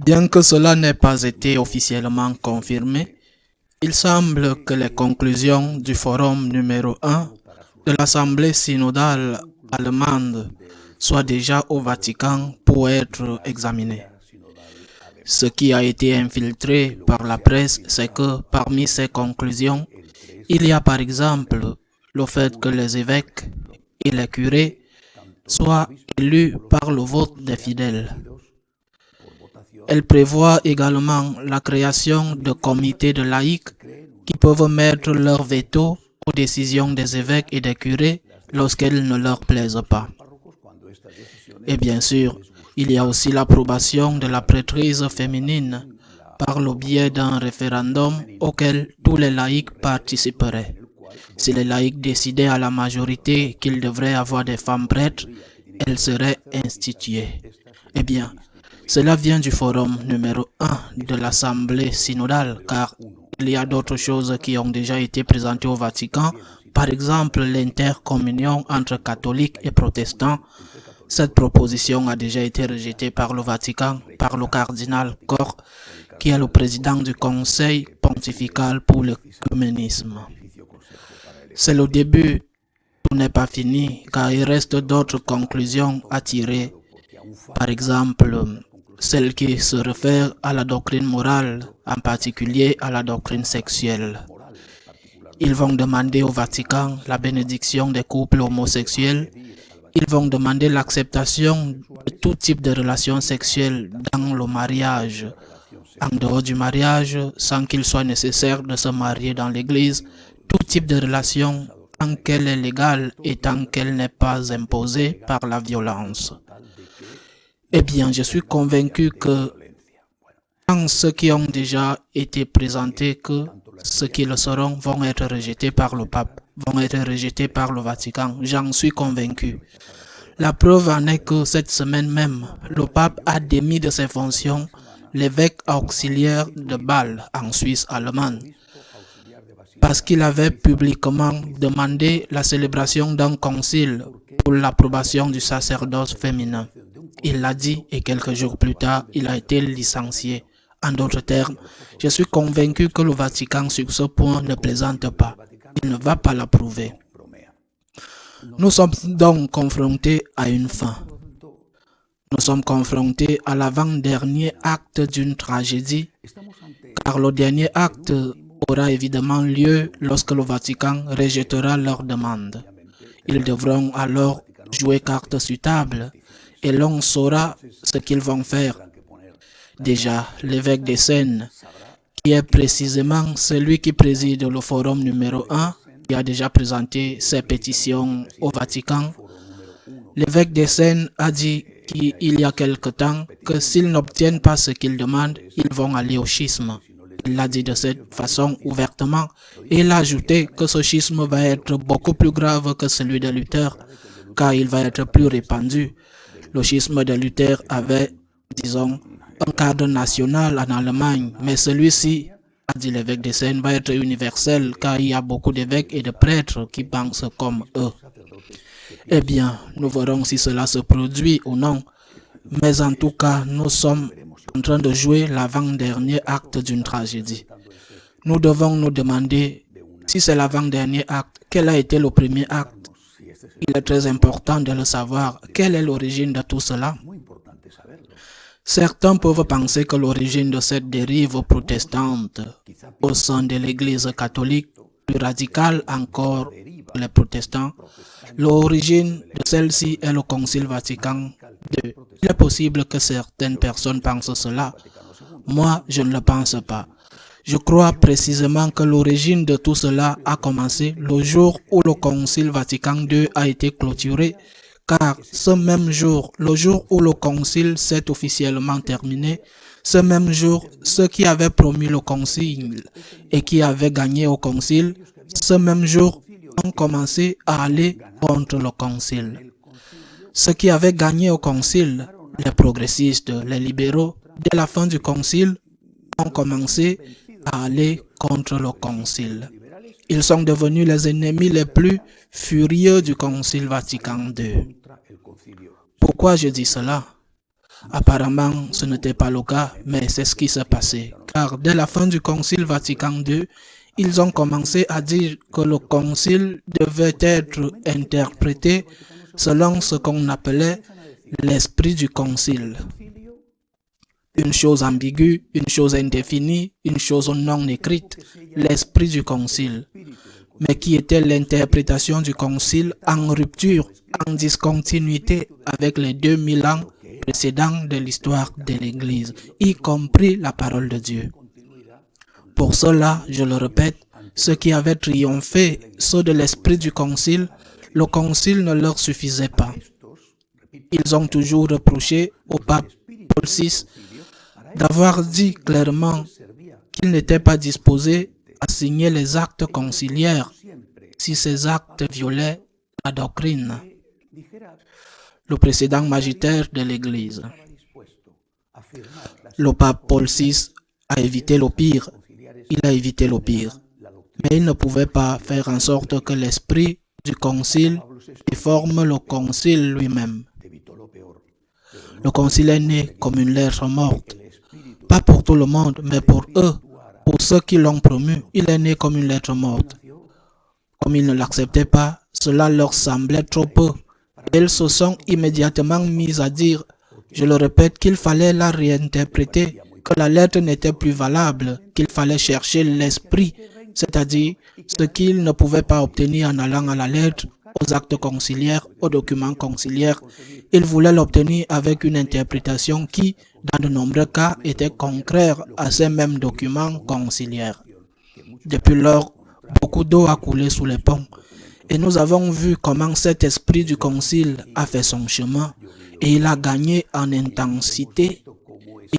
Bien que cela n'ait pas été officiellement confirmé, il semble que les conclusions du forum numéro 1 de l'Assemblée synodale allemande soient déjà au Vatican pour être examinées. Ce qui a été infiltré par la presse, c'est que parmi ces conclusions, il y a par exemple le fait que les évêques et les curés soient élus par le vote des fidèles. Elle prévoit également la création de comités de laïcs qui peuvent mettre leur veto aux décisions des évêques et des curés lorsqu'elles ne leur plaisent pas. Et bien sûr, il y a aussi l'approbation de la prêtrise féminine par le biais d'un référendum auquel tous les laïcs participeraient. Si les laïcs décidaient à la majorité qu'il devrait avoir des femmes prêtres, elles seraient instituées. Eh bien, cela vient du forum numéro 1 de l'Assemblée synodale, car il y a d'autres choses qui ont déjà été présentées au Vatican, par exemple l'intercommunion entre catholiques et protestants. Cette proposition a déjà été rejetée par le Vatican, par le cardinal Koch, qui est le président du Conseil pontifical pour l'œcuménisme. C'est le début, tout n'est pas fini, car il reste d'autres conclusions à tirer. Par exemple, celle qui se réfère à la doctrine morale, en particulier à la doctrine sexuelle. Ils vont demander au Vatican la bénédiction des couples homosexuels. Ils vont demander l'acceptation de tout type de relations sexuelles dans le mariage. En dehors du mariage, sans qu'il soit nécessaire de se marier dans l'église, tout type de relation tant qu'elle est légale et tant qu'elle n'est pas imposée par la violence. Eh bien, je suis convaincu que tant ceux qui ont déjà été présentés que ceux qui le seront vont être rejetés par le pape, vont être rejetés par le Vatican. J'en suis convaincu. La preuve en est que cette semaine même, le pape a démis de ses fonctions l'évêque auxiliaire de Bâle en Suisse allemande parce qu'il avait publiquement demandé la célébration d'un concile pour l'approbation du sacerdoce féminin. Il l'a dit et quelques jours plus tard, il a été licencié. En d'autres termes, je suis convaincu que le Vatican sur ce point ne plaisante pas. Il ne va pas l'approuver. Nous sommes donc confrontés à une fin. Nous sommes confrontés à l'avant-dernier acte d'une tragédie, car le dernier acte aura évidemment lieu lorsque le Vatican rejettera leur demande. Ils devront alors jouer carte sur table et l'on saura ce qu'ils vont faire. Déjà, l'évêque de Seine, qui est précisément celui qui préside le forum numéro 1, qui a déjà présenté ses pétitions au Vatican, l'évêque de Seine a dit qu'il y a quelque temps que s'ils n'obtiennent pas ce qu'ils demandent, ils vont aller au schisme. Il l'a dit de cette façon ouvertement et il a ajouté que ce schisme va être beaucoup plus grave que celui de Luther, car il va être plus répandu. Le schisme de Luther avait, disons, un cadre national en Allemagne, mais celui-ci, a dit l'évêque de Seine, va être universel, car il y a beaucoup d'évêques et de prêtres qui pensent comme eux. Eh bien, nous verrons si cela se produit ou non, mais en tout cas, nous sommes en train de jouer l'avant-dernier acte d'une tragédie. Nous devons nous demander, si c'est l'avant-dernier acte, quel a été le premier acte? Il est très important de le savoir. Quelle est l'origine de tout cela? Certains peuvent penser que l'origine de cette dérive protestante au sein de l'Église catholique, plus radicale encore pour les protestants, l'origine de celle-ci est le Concile Vatican II. Il est possible que certaines personnes pensent cela. Moi, je ne le pense pas. Je crois précisément que l'origine de tout cela a commencé le jour où le Concile Vatican II a été clôturé, car ce même jour, le jour où le concile s'est officiellement terminé, ce même jour, ceux qui avaient promu le concile et qui avaient gagné au concile, ce même jour, ont commencé à aller contre le concile. Ceux qui avaient gagné au concile, les progressistes, les libéraux, dès la fin du concile, ont commencé à aller contre le concile. Ils sont devenus les ennemis les plus furieux du Concile Vatican II. Pourquoi je dis cela? Apparemment, ce n'était pas le cas, mais c'est ce qui s'est passé. Car dès la fin du Concile Vatican II, ils ont commencé à dire que le Concile devait être interprété selon ce qu'on appelait l'esprit du Concile. Une chose ambiguë, une chose indéfinie, une chose non écrite, l'esprit du Concile. Mais qui était l'interprétation du Concile en rupture, en discontinuité avec les 2000 ans précédents de l'histoire de l'Église, y compris la parole de Dieu. Pour cela, je le répète, ceux qui avaient triomphé, ceux de l'esprit du Concile, le Concile ne leur suffisait pas. Ils ont toujours reproché au pape Paul VI d'avoir dit clairement qu'il n'était pas disposé à signer les actes conciliaires si ces actes violaient la doctrine. Le précédent magistère de l'Église. Le pape Paul VI a évité le pire. Il a évité le pire. Mais il ne pouvait pas faire en sorte que l'esprit du concile déforme le concile lui-même. Le concile est né comme une lettre morte. Pas pour tout le monde, mais pour eux, pour ceux qui l'ont promu, il est né comme une lettre morte. Comme ils ne l'acceptaient pas, cela leur semblait trop peu. Ils se sont immédiatement mis à dire, je le répète, qu'il fallait la réinterpréter, que la lettre n'était plus valable, qu'il fallait chercher l'esprit, c'est-à-dire ce qu'ils ne pouvaient pas obtenir en allant à la lettre, aux actes conciliaires, aux documents conciliaires. Ils voulaient l'obtenir avec une interprétation qui, dans de nombreux cas, était contraire à ces mêmes documents conciliaires. Depuis lors, beaucoup d'eau a coulé sous les ponts. Et nous avons vu comment cet esprit du concile a fait son chemin et il a gagné en intensité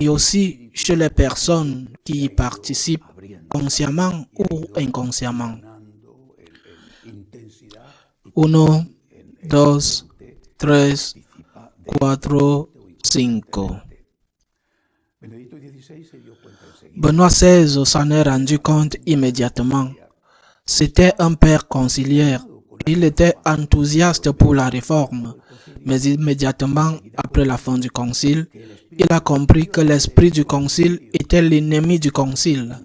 et aussi chez les personnes qui y participent consciemment ou inconsciemment. 1, 2, 3, 4, 5. Benoît XVI s'en est rendu compte immédiatement. C'était un père conciliaire. Il était enthousiaste pour la réforme, mais immédiatement après la fin du concile, il a compris que l'esprit du concile était l'ennemi du concile.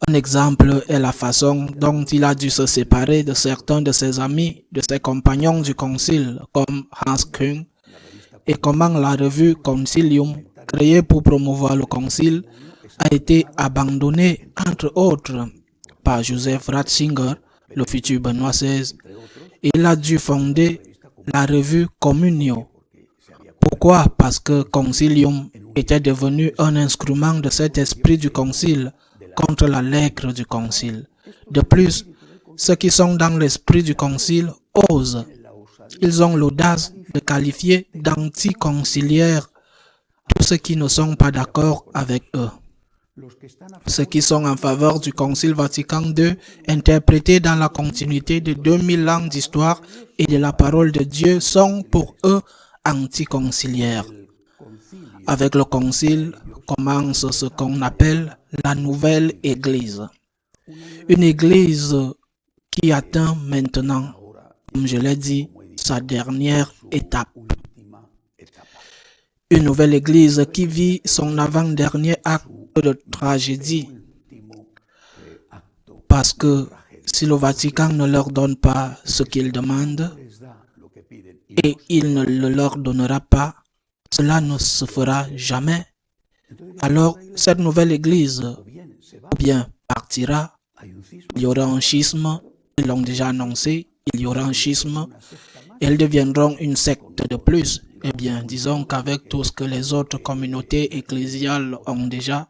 Un exemple est la façon dont il a dû se séparer de certains de ses amis, de ses compagnons du concile, comme Hans Küng, et comment la revue Concilium, créée pour promouvoir le concile, a été abandonnée, entre autres, par Joseph Ratzinger, le futur Benoît XVI, et il a dû fonder la revue Communio. Pourquoi? Parce que Concilium était devenu un instrument de cet esprit du concile contre la lettre du concile. De plus, ceux qui sont dans l'esprit du concile osent. Ils ont l'audace de qualifier d'anticonciliaires tous ceux qui ne sont pas d'accord avec eux. Ceux qui sont en faveur du Concile Vatican II, interprétés dans la continuité de 2000 ans d'histoire et de la parole de Dieu, sont pour eux anticonciliaires. Avec le Concile commence ce qu'on appelle la nouvelle Église. Une Église qui atteint maintenant, comme je l'ai dit, sa dernière étape. Une nouvelle Église qui vit son avant-dernier acte de tragédie. Parce que si le Vatican ne leur donne pas ce qu'ils demandent, et il ne le leur donnera pas, cela ne se fera jamais. Alors, cette nouvelle Église, ou bien partira, il y aura un schisme, ils l'ont déjà annoncé, il y aura un schisme, et elles deviendront une secte de plus. Eh bien, disons qu'avec tout ce que les autres communautés ecclésiales ont déjà,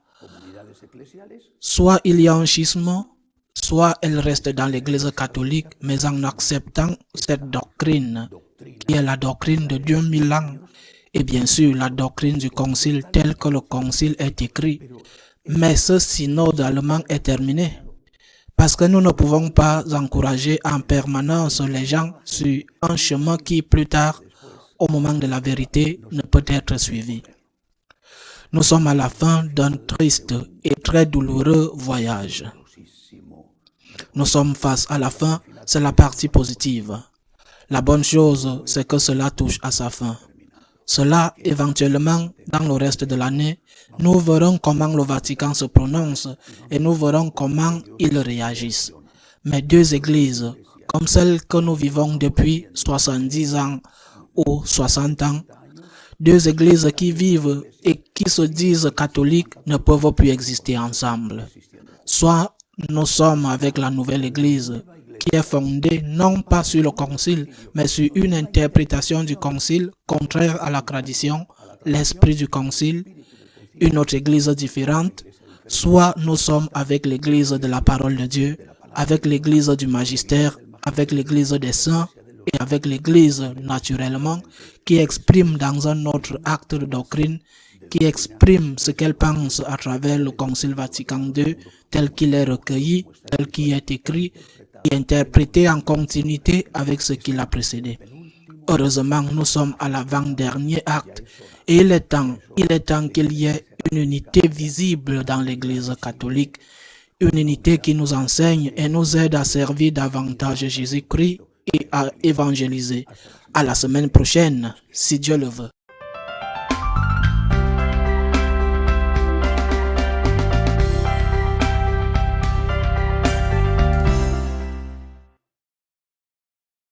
soit il y a un schisme, soit elle reste dans l'Église catholique, mais en acceptant cette doctrine, qui est la doctrine de 2000 ans, et bien sûr la doctrine du concile telle que le concile est écrit. Mais ce synode allemand est terminé, parce que nous ne pouvons pas encourager en permanence les gens sur un chemin qui, plus tard, au moment de la vérité, ne peut être suivi. Nous sommes à la fin d'un triste et très douloureux voyage. Nous sommes face à la fin, c'est la partie positive. La bonne chose, c'est que cela touche à sa fin. Cela, éventuellement, dans le reste de l'année, nous verrons comment le Vatican se prononce et nous verrons comment ils réagissent. Mais deux églises, comme celles que nous vivons depuis 70 ans ou 60 ans, deux églises qui vivent et qui se disent catholiques ne peuvent plus exister ensemble. Soit nous sommes avec la nouvelle église qui est fondée non pas sur le concile, mais sur une interprétation du concile contraire à la tradition, l'esprit du concile, une autre église différente, soit nous sommes avec l'église de la parole de Dieu, avec l'église du magistère, avec l'église des saints et avec l'église naturellement qui exprime dans un autre acte de doctrine, qui exprime ce qu'elle pense à travers le Concile Vatican II tel qu'il est recueilli, tel qu'il est écrit et interprété en continuité avec ce qui l'a précédé. Heureusement, nous sommes à l'avant-dernier acte et il est temps qu'il y ait une unité visible dans l'Église catholique, une unité qui nous enseigne et nous aide à servir davantage Jésus-Christ et à évangéliser. À la semaine prochaine, si Dieu le veut.